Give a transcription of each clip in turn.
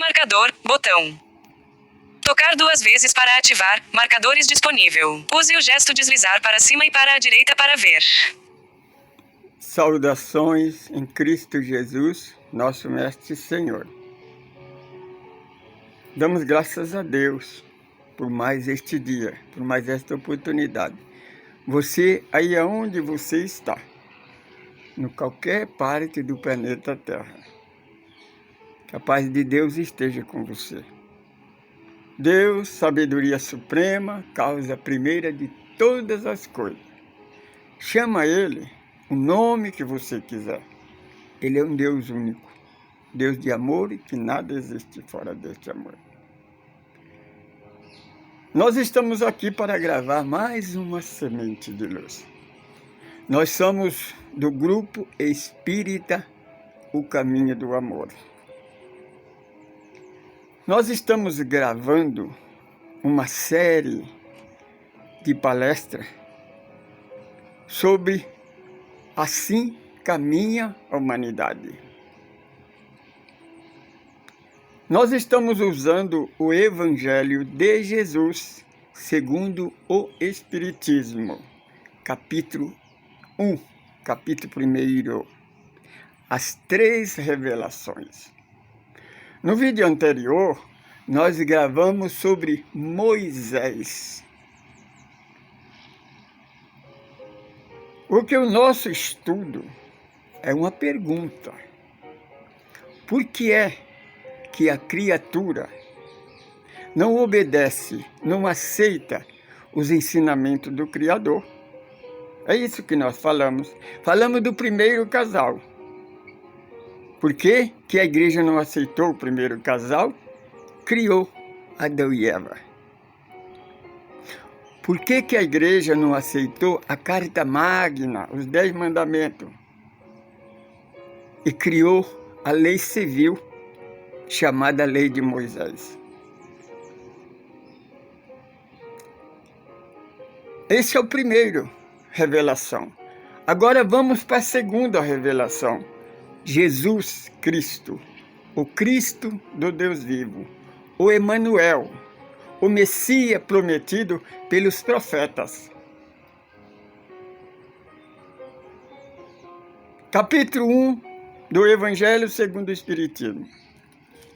Marcador, botão. Tocar 2 vezes para ativar, marcadores disponível. Use o gesto deslizar para cima e para a direita para ver. Saudações em Cristo Jesus, nosso Mestre e Senhor. Damos graças a Deus por mais este dia, por mais esta oportunidade. Você, aí aonde você está, em qualquer parte do planeta Terra, que a paz de Deus esteja com você. Deus, sabedoria suprema, causa primeira de todas as coisas. Chama Ele o nome que você quiser. Ele é um Deus único, Deus de amor e que nada existe fora deste amor. Nós estamos aqui para gravar mais uma semente de luz. Nós somos do grupo espírita O Caminho do Amor. Nós estamos gravando uma série de palestras sobre Assim Caminha a Humanidade. Nós estamos usando o Evangelho de Jesus segundo o Espiritismo, capítulo 1, capítulo 1, as 3 revelações. No vídeo anterior, nós gravamos sobre Moisés. Porque o nosso estudo é uma pergunta. Por que é que a criatura não obedece, não aceita os ensinamentos do Criador? É isso que nós falamos. Falamos do primeiro casal. Por que que a igreja não aceitou o primeiro casal? Criou Adão e Eva. Por que que a igreja não aceitou a Carta Magna, os 10 mandamentos? E criou a lei civil, chamada Lei de Moisés. Esse é o primeiro revelação. Agora vamos para a segunda revelação. Jesus Cristo, o Cristo do Deus vivo, o Emanuel, o Messias prometido pelos profetas. Capítulo 1 do Evangelho segundo o Espiritismo.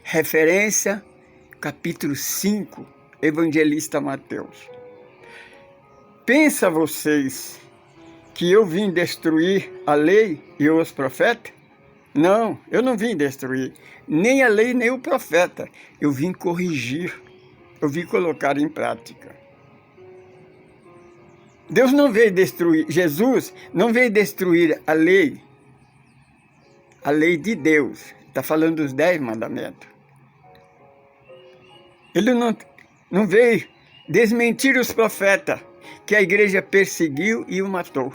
Referência, capítulo 5, Evangelista Mateus. Pensa vocês que eu vim destruir a lei e os profetas? Não, eu não vim destruir nem a lei nem o profeta. Eu vim corrigir, eu vim colocar em prática. Deus não veio destruir, Jesus não veio destruir a lei de Deus. Está falando dos 10 mandamentos. Ele não veio desmentir os profetas que a igreja perseguiu e o matou.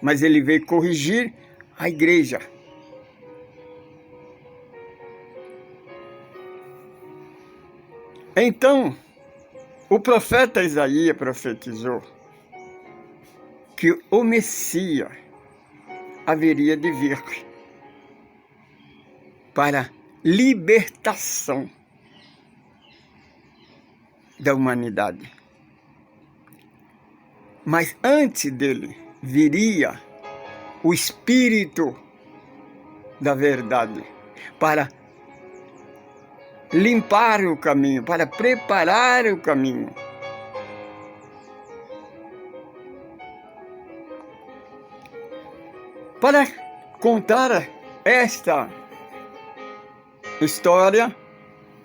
Mas ele veio corrigir a igreja. Então, o profeta Isaías profetizou que o Messias haveria de vir para libertação da humanidade. Mas antes dele viria o Espírito da verdade para limpar o caminho, para preparar o caminho. Para contar esta história,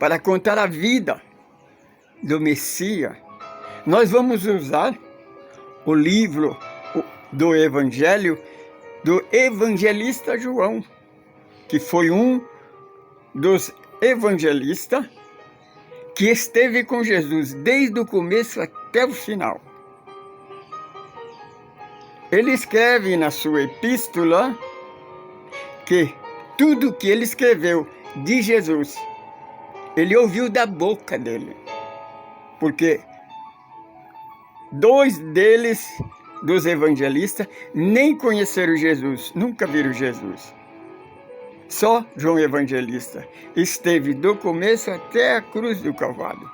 para contar a vida do Messias, nós vamos usar o livro do Evangelho do evangelista João, que foi um dos evangelistas que esteve com Jesus desde o começo até o final. Ele escreve na sua epístola que tudo que ele escreveu de Jesus, ele ouviu da boca dele. Porque 2 deles, dos evangelistas, nem conheceram Jesus, nunca viram Jesus. Só João Evangelista esteve do começo até a cruz do Calvário.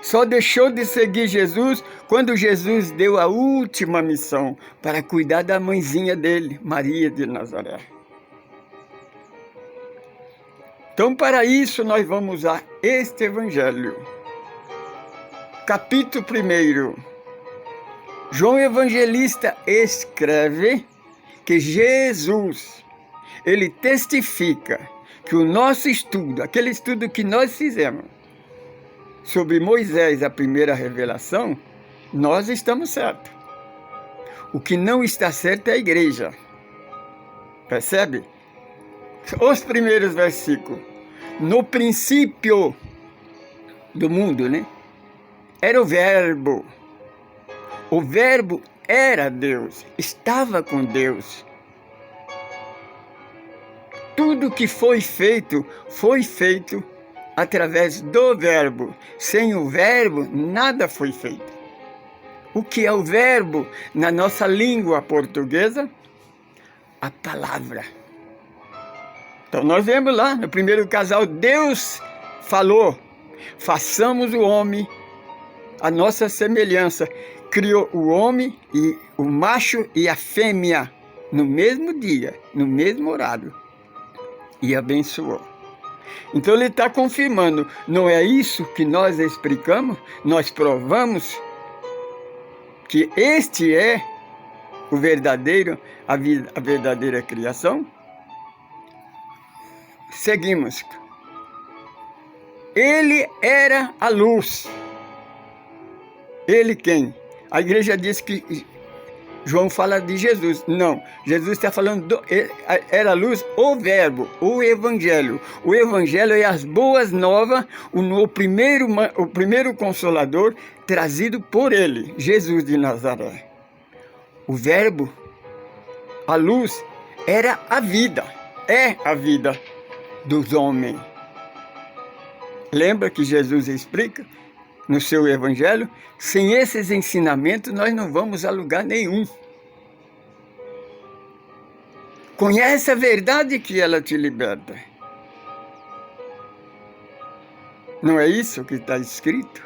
Só deixou de seguir Jesus quando Jesus deu a última missão para cuidar da mãezinha dele, Maria de Nazaré. Então, para isso, nós vamos usar este Evangelho. Capítulo 1. João Evangelista escreve que Jesus, ele testifica que o nosso estudo, aquele estudo que nós fizemos sobre Moisés, a primeira revelação, nós estamos certos. O que não está certo é a igreja. Percebe? Os primeiros versículos. No princípio do mundo, né? Era o Verbo. O Verbo era Deus, estava com Deus. Tudo que foi feito através do Verbo. Sem o Verbo, nada foi feito. O que é o Verbo na nossa língua portuguesa? A palavra. Então nós vemos lá, no primeiro casal, Deus falou, façamos o homem a nossa semelhança. Criou o homem, e o macho e a fêmea, no mesmo dia, no mesmo horário. E abençoou. Então ele está confirmando, não é isso que nós explicamos? Nós provamos que este é o verdadeiro, a verdadeira criação? Seguimos. Ele era a luz. Ele quem? A igreja diz que João fala de Jesus. Não, Jesus está falando, era a luz, o Verbo, o Evangelho. O Evangelho é as boas novas, o primeiro Consolador trazido por ele, Jesus de Nazaré. O Verbo, a luz, era a vida, é a vida dos homens. Lembra que Jesus explica no seu Evangelho? Sem esses ensinamentos nós não vamos a lugar nenhum. Conhece a verdade que ela te liberta. Não é isso que está escrito?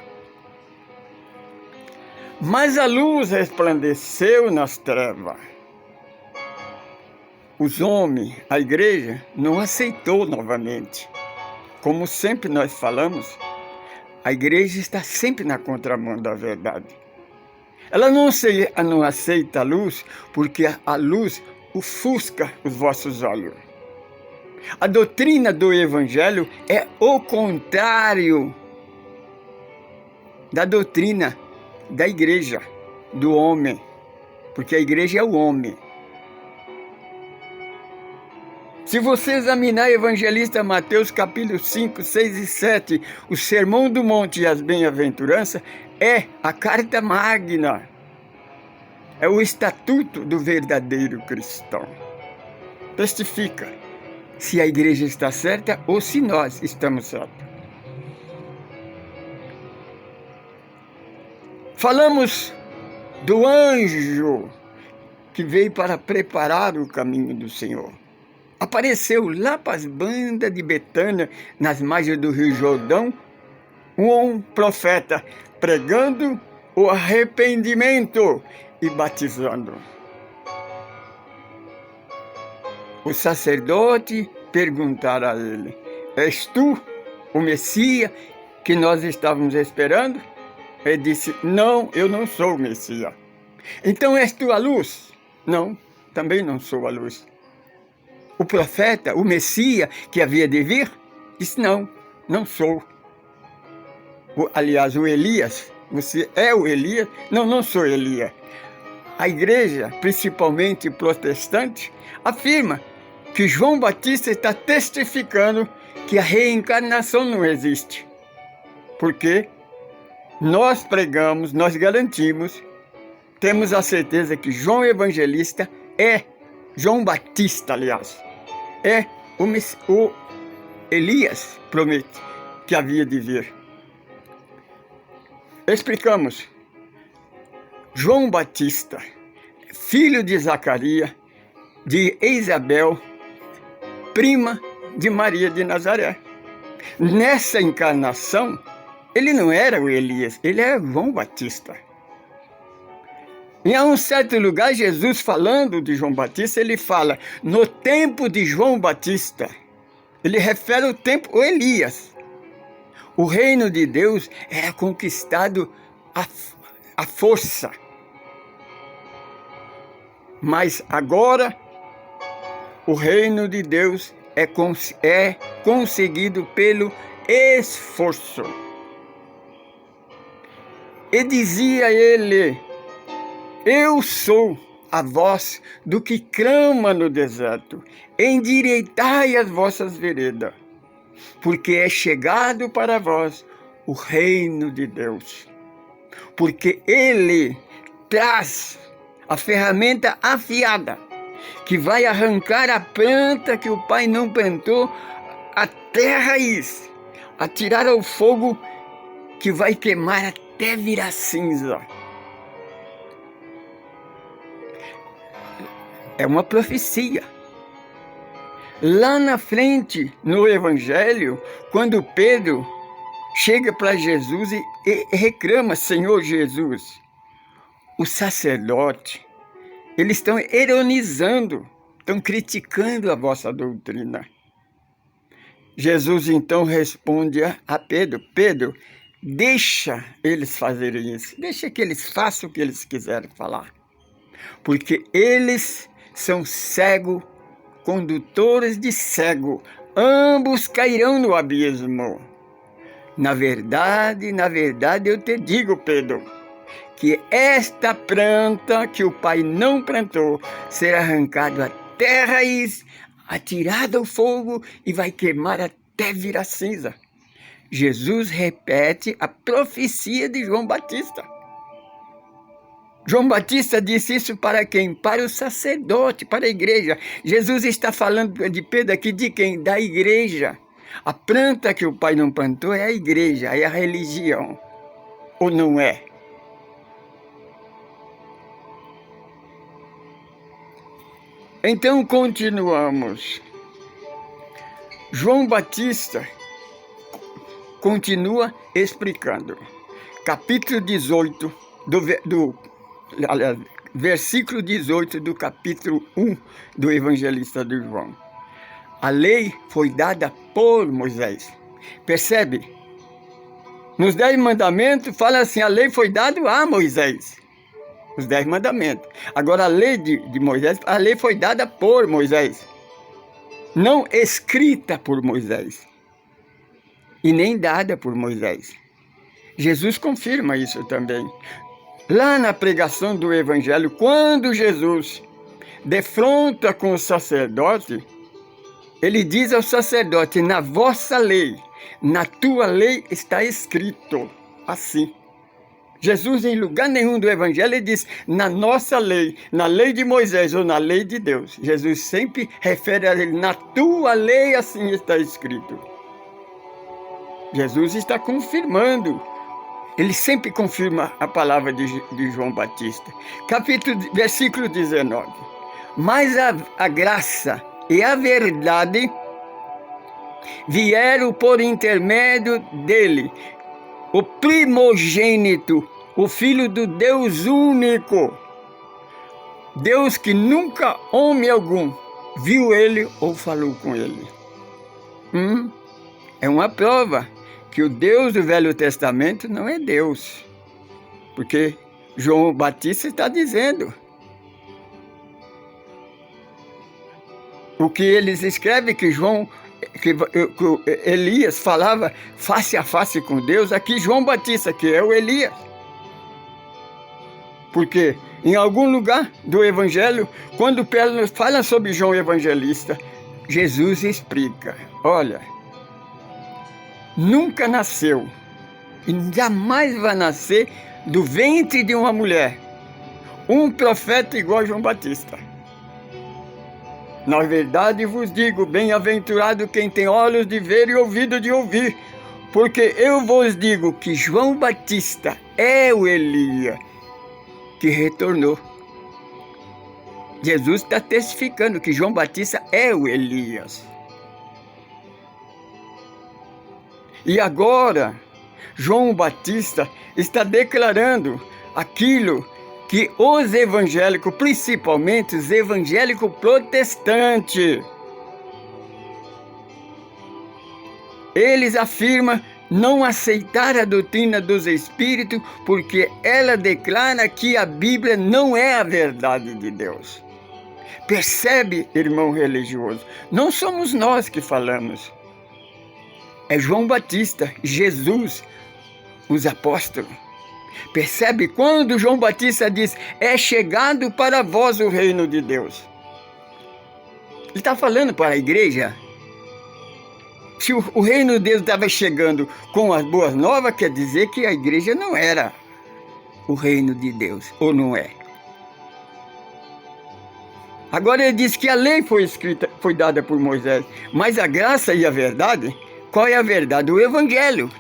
Mas a luz resplandeceu nas trevas. Os homens, a igreja, não aceitou novamente. Como sempre nós falamos, a igreja está sempre na contramão da verdade. Ela não aceita a luz porque a luz ofusca os vossos olhos. A doutrina do Evangelho é o contrário da doutrina da igreja, do homem, porque a igreja é o homem. Se você examinar Evangelista Mateus capítulo 5, 6 e 7, o Sermão do Monte e as Bem-aventuranças, é a carta magna, é o estatuto do verdadeiro cristão. Testifica se a igreja está certa ou se nós estamos certos. Falamos do anjo que veio para preparar o caminho do Senhor. Apareceu lá para as bandas de Betânia, nas margens do Rio Jordão, um profeta pregando o arrependimento e batizando. O sacerdote perguntaram a ele: és tu o Messias que nós estávamos esperando? Ele disse: não, eu não sou o Messias. Então és tu a luz? Não, também não sou a luz. O profeta, o Messias que havia de vir, disse: não, não sou. Aliás, o Elias, você é o Elias? Não, não sou Elias. A igreja, principalmente protestante, afirma que João Batista está testificando que a reencarnação não existe. Porque nós pregamos, nós garantimos, temos a certeza que João Evangelista João Batista, aliás, é o Elias, promete, que havia de vir. Explicamos. João Batista, filho de Zacarias, de Isabel, prima de Maria de Nazaré. Nessa encarnação, ele não era o Elias, ele era João Batista. Em um certo lugar, Jesus falando de João Batista, ele fala, no tempo de João Batista, ele refere o tempo, o Elias. O reino de Deus era conquistado à força. Mas agora, o reino de Deus é conseguido pelo esforço. E dizia ele, eu sou a voz do que clama no deserto, endireitai as vossas veredas, porque é chegado para vós o reino de Deus. Porque ele traz a ferramenta afiada, que vai arrancar a planta que o Pai não plantou até a raiz, atirar ao fogo que vai queimar até virar cinza. É uma profecia. Lá na frente, no Evangelho, quando Pedro chega para Jesus e reclama, Senhor Jesus, os sacerdotes, eles estão ironizando, estão criticando a vossa doutrina. Jesus então responde a Pedro, Pedro, deixa eles fazerem isso, deixa que eles façam o que eles quiserem falar, porque eles são cegos, condutores de cego, ambos cairão no abismo. Na verdade, eu te digo, Pedro, que esta planta que o Pai não plantou será arrancada até a raiz, atirada ao fogo e vai queimar até virar cinza. Jesus repete a profecia de João Batista. João Batista disse isso para quem? Para o sacerdote, para a igreja. Jesus está falando de Pedro aqui de quem? Da igreja. A planta que o Pai não plantou é a igreja, é a religião. Ou não é? Então continuamos. João Batista continua explicando. Capítulo 18 versículo 18 do capítulo 1 do Evangelista de João. A lei foi dada por Moisés. Percebe? Nos 10 mandamentos fala assim, a lei foi dada a Moisés. Os 10 mandamentos. Agora a lei de Moisés, a lei foi dada por Moisés. Não escrita por Moisés. E nem dada por Moisés. Jesus confirma isso também. Lá na pregação do Evangelho, quando Jesus defronta com o sacerdote, ele diz ao sacerdote, na vossa lei, na tua lei está escrito assim. Jesus, em lugar nenhum do Evangelho, ele diz, na nossa lei, na lei de Moisés ou na lei de Deus. Jesus sempre refere a ele, na tua lei assim está escrito. Jesus está confirmando. Ele sempre confirma a palavra de João Batista. Versículo 19. Mas a graça e a verdade vieram por intermédio dele, o primogênito, o Filho do Deus único. Deus que nunca homem algum viu ele ou falou com ele. É uma prova que o Deus do Velho Testamento não é Deus. Porque João Batista está dizendo. O que eles escrevem que Elias falava face a face com Deus, aqui João Batista, que é o Elias. Porque em algum lugar do Evangelho, quando fala sobre João Evangelista, Jesus explica, olha, nunca nasceu e jamais vai nascer do ventre de uma mulher um profeta igual a João Batista. Na verdade vos digo, bem-aventurado quem tem olhos de ver e ouvido de ouvir, porque eu vos digo que João Batista é o Elias que retornou. Jesus está testificando que João Batista é o Elias. E agora, João Batista está declarando aquilo que os evangélicos, principalmente os evangélicos protestantes, eles afirmam não aceitar a doutrina dos Espíritos porque ela declara que a Bíblia não é a verdade de Deus. Percebe, irmão religioso? Não somos nós que falamos. É João Batista, Jesus, os apóstolos. Percebe quando João Batista diz, é chegado para vós o reino de Deus. Ele está falando para a igreja. Se o reino de Deus estava chegando com as boas novas, quer dizer que a igreja não era o reino de Deus, ou não é? Agora ele diz que a lei foi dada por Moisés, mas a graça e a verdade, qual é a verdade? O evangelho.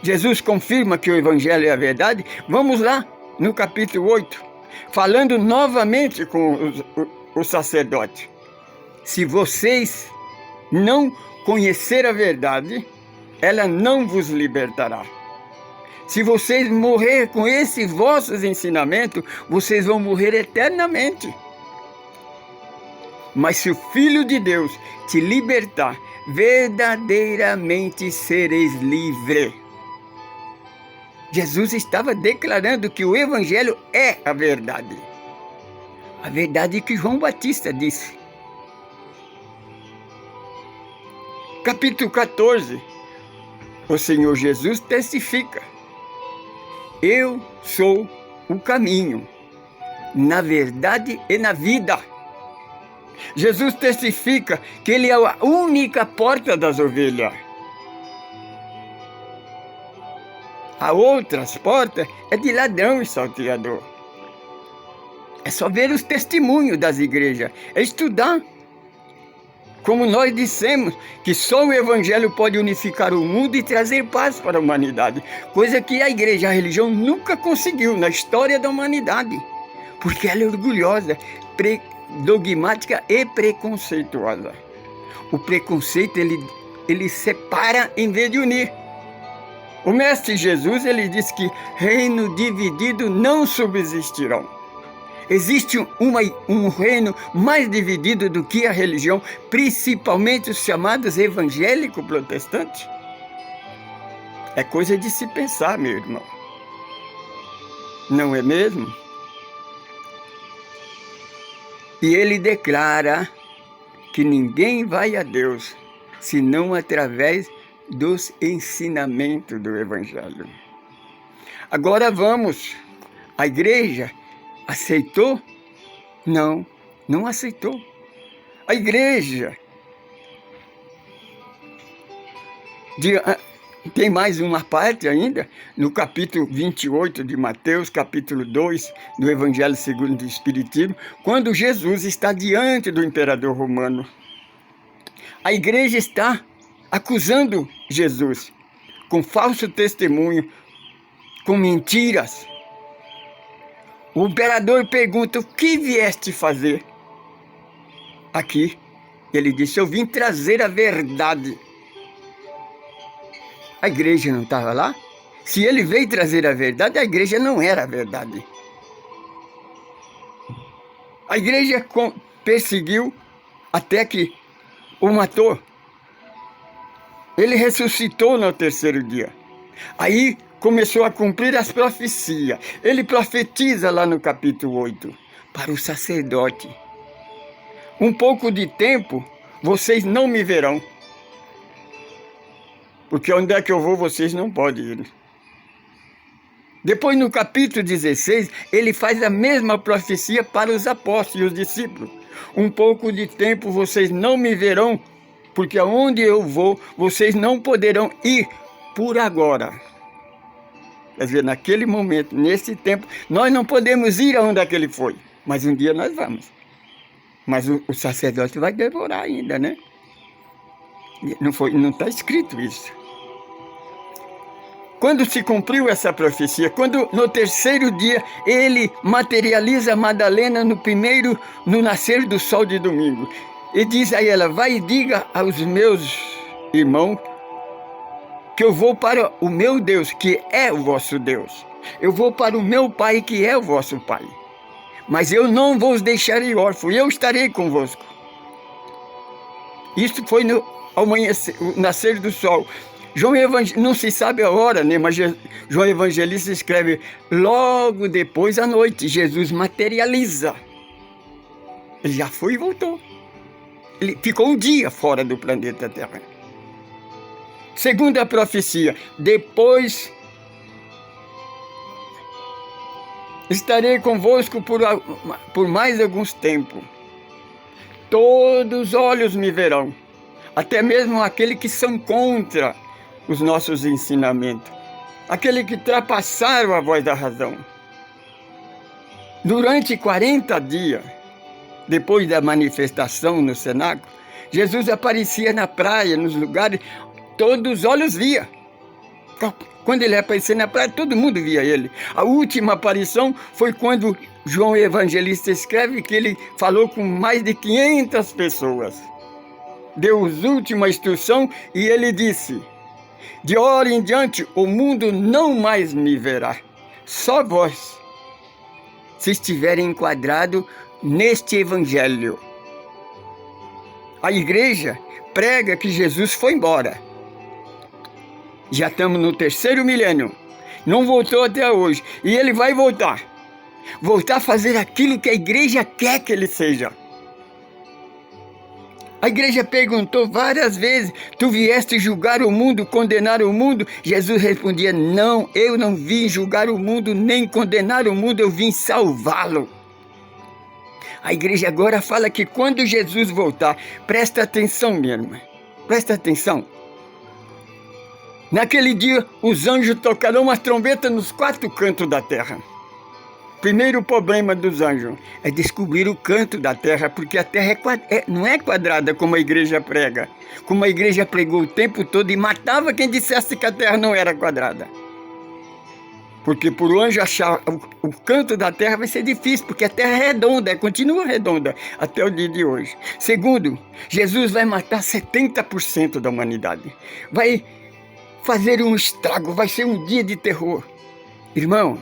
Jesus confirma que o evangelho é a verdade. Vamos lá, no capítulo 8, falando novamente com o sacerdote. Se vocês não conhecer a verdade, ela não vos libertará. Se vocês morrer com esses vossos ensinamentos, vocês vão morrer eternamente. Mas se o Filho de Deus te libertar, verdadeiramente sereis livres. Jesus estava declarando que o Evangelho é a verdade. A verdade que João Batista disse. Capítulo 14, o Senhor Jesus testifica. Eu sou o caminho, na verdade e na vida. Jesus testifica que Ele é a única porta das ovelhas. As outras portas é de ladrão e salteador. É só ver os testemunhos das igrejas, é estudar. Como nós dissemos, que só o Evangelho pode unificar o mundo e trazer paz para a humanidade. Coisa que a igreja, a religião, nunca conseguiu na história da humanidade. Porque ela é orgulhosa, dogmática e preconceituosa. O preconceito, ele separa em vez de unir. O Mestre Jesus, ele diz que reino dividido não subsistirão. Existe um reino mais dividido do que a religião, principalmente os chamados evangélicos protestantes? É coisa de se pensar, meu irmão. Não é mesmo? E ele declara que ninguém vai a Deus senão através dos ensinamentos do Evangelho. Agora vamos. A igreja aceitou? Não, não aceitou. A igreja tem mais uma parte ainda, no capítulo 28 de Mateus, capítulo 2 do Evangelho segundo o Espiritismo, quando Jesus está diante do imperador romano. A igreja está acusando Jesus com falso testemunho, com mentiras. O imperador pergunta, o que vieste fazer aqui? Ele disse, eu vim trazer a verdade. A igreja não estava lá? Se ele veio trazer a verdade, a igreja não era a verdade. A igreja perseguiu até que o matou. Ele ressuscitou no terceiro dia. Aí começou a cumprir as profecias. Ele profetiza lá no capítulo 8 para o sacerdote. Um pouco de tempo, vocês não me verão. Porque onde é que eu vou, vocês não podem ir. Depois, no capítulo 16, ele faz a mesma profecia para os apóstolos e os discípulos. Um pouco de tempo, vocês não me verão, porque aonde eu vou, vocês não poderão ir por agora. Quer dizer, naquele momento, nesse tempo, nós não podemos ir aonde é que ele foi. Mas um dia nós vamos. Mas o sacerdote vai devorar ainda, né? Não está escrito isso. Quando se cumpriu essa profecia, quando no terceiro dia ele materializa Madalena no nascer do sol de domingo, e diz a ela, vai e diga aos meus irmão, que eu vou para o meu Deus, que é o vosso Deus. Eu vou para o meu Pai, que é o vosso Pai. Mas eu não vos deixarei órfão, eu estarei convosco. Isso foi no amanhecer, o nascer do sol. Não se sabe a hora, né? Mas João Evangelista escreve, logo depois à noite, Jesus materializa. Ele já foi e voltou. Ele ficou um dia fora do planeta Terra. Segundo a profecia, depois estarei convosco por mais alguns tempos. Todos os olhos me verão, até mesmo aqueles que são contra os nossos ensinamentos, aqueles que ultrapassaram a voz da razão. Durante 40 dias, depois da manifestação no cenáculo, Jesus aparecia na praia, nos lugares, todos os olhos via. Quando ele aparecia na praia, todo mundo via ele. A última aparição foi quando João Evangelista escreve que ele falou com mais de 500 pessoas. Deu as últimas instruções e ele disse, de hora em diante o mundo não mais me verá, só vós, se estiverem enquadrados neste evangelho. A igreja prega que Jesus foi embora. Já estamos no 3º milênio, não voltou até hoje, e ele vai voltar a fazer aquilo que a igreja quer que ele seja. A igreja perguntou várias vezes, tu vieste julgar o mundo, condenar o mundo? Jesus respondia, não, eu não vim julgar o mundo, nem condenar o mundo, eu vim salvá-lo. A igreja agora fala que quando Jesus voltar, presta atenção, minha irmã, presta atenção. Naquele dia, os anjos tocarão uma trombeta nos 4 cantos da terra. Primeiro problema dos anjos é descobrir o canto da terra, porque a terra não é quadrada como a igreja prega. Como a igreja pregou o tempo todo e matava quem dissesse que a terra não era quadrada. Porque por o anjo achar o canto da terra vai ser difícil, porque a terra é redonda, continua redonda até o dia de hoje. Segundo, Jesus vai matar 70% da humanidade. Vai fazer um estrago, vai ser um dia de terror. Irmão,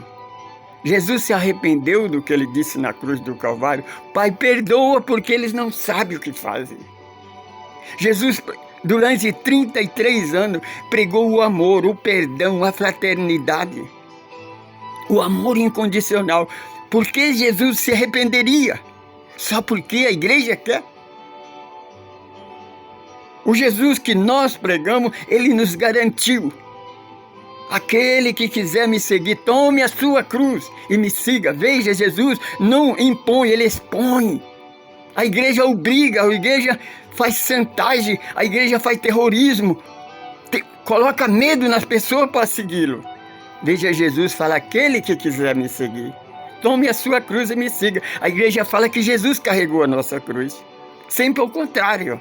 Jesus se arrependeu do que ele disse na cruz do Calvário. Pai, perdoa porque eles não sabem o que fazem. Jesus, durante 33 anos, pregou o amor, o perdão, a fraternidade. O amor incondicional. Por que Jesus se arrependeria? Só porque a igreja quer? O Jesus que nós pregamos, ele nos garantiu. Aquele que quiser me seguir, tome a sua cruz e me siga. Veja, Jesus não impõe, ele expõe. A igreja obriga, a igreja faz chantagem, a igreja faz terrorismo, coloca medo nas pessoas para segui-lo. Veja, Jesus fala, aquele que quiser me seguir, tome a sua cruz e me siga. A igreja fala que Jesus carregou a nossa cruz, sempre ao contrário.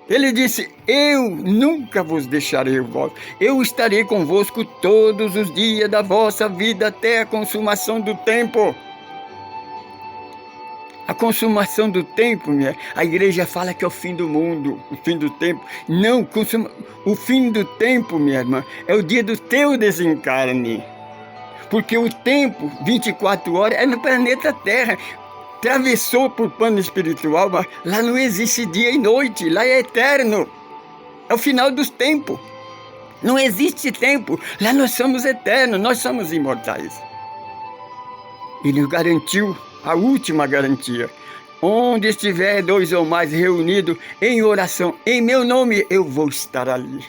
Ele disse, eu nunca vos deixarei vós, eu estarei convosco todos os dias da vossa vida até a consumação do tempo. A consumação do tempo, a igreja fala que é o fim do mundo, o fim do tempo. Não, o fim do tempo, minha irmã, é o dia do teu desencarne. Porque o tempo, 24 horas, é no planeta Terra. Atravessou por plano espiritual, mas lá não existe dia e noite, lá é eterno. É o final dos tempos. Não existe tempo, lá nós somos eternos, nós somos imortais. E nos garantiu a última garantia. Onde estiver 2 ou mais reunidos em oração, em meu nome, eu vou estar ali.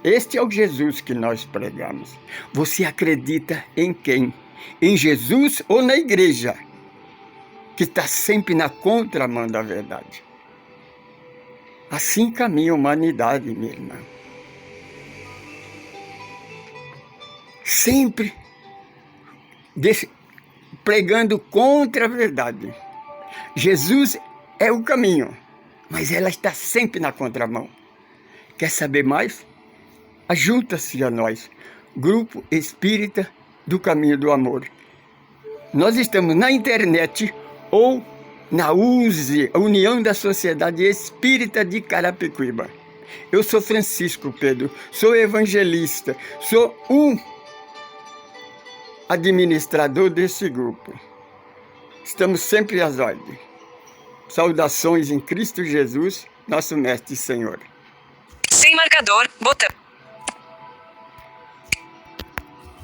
Este é o Jesus que nós pregamos. Você acredita em quem? Em Jesus ou na igreja? Que está sempre na contramão da verdade. Assim caminha a humanidade, minha irmã. Sempre pregando contra a verdade. Jesus é o caminho, mas ela está sempre na contramão. Quer saber mais? Ajunta-se a nós, Grupo Espírita do Caminho do Amor. Nós estamos na internet ou na USE, a União da Sociedade Espírita de Carapicuíba. Eu sou Francisco Pedro, sou evangelista, sou um administrador desse grupo. Estamos sempre às ordens. Saudações em Cristo Jesus, nosso Mestre e Senhor. Sem marcador, botão.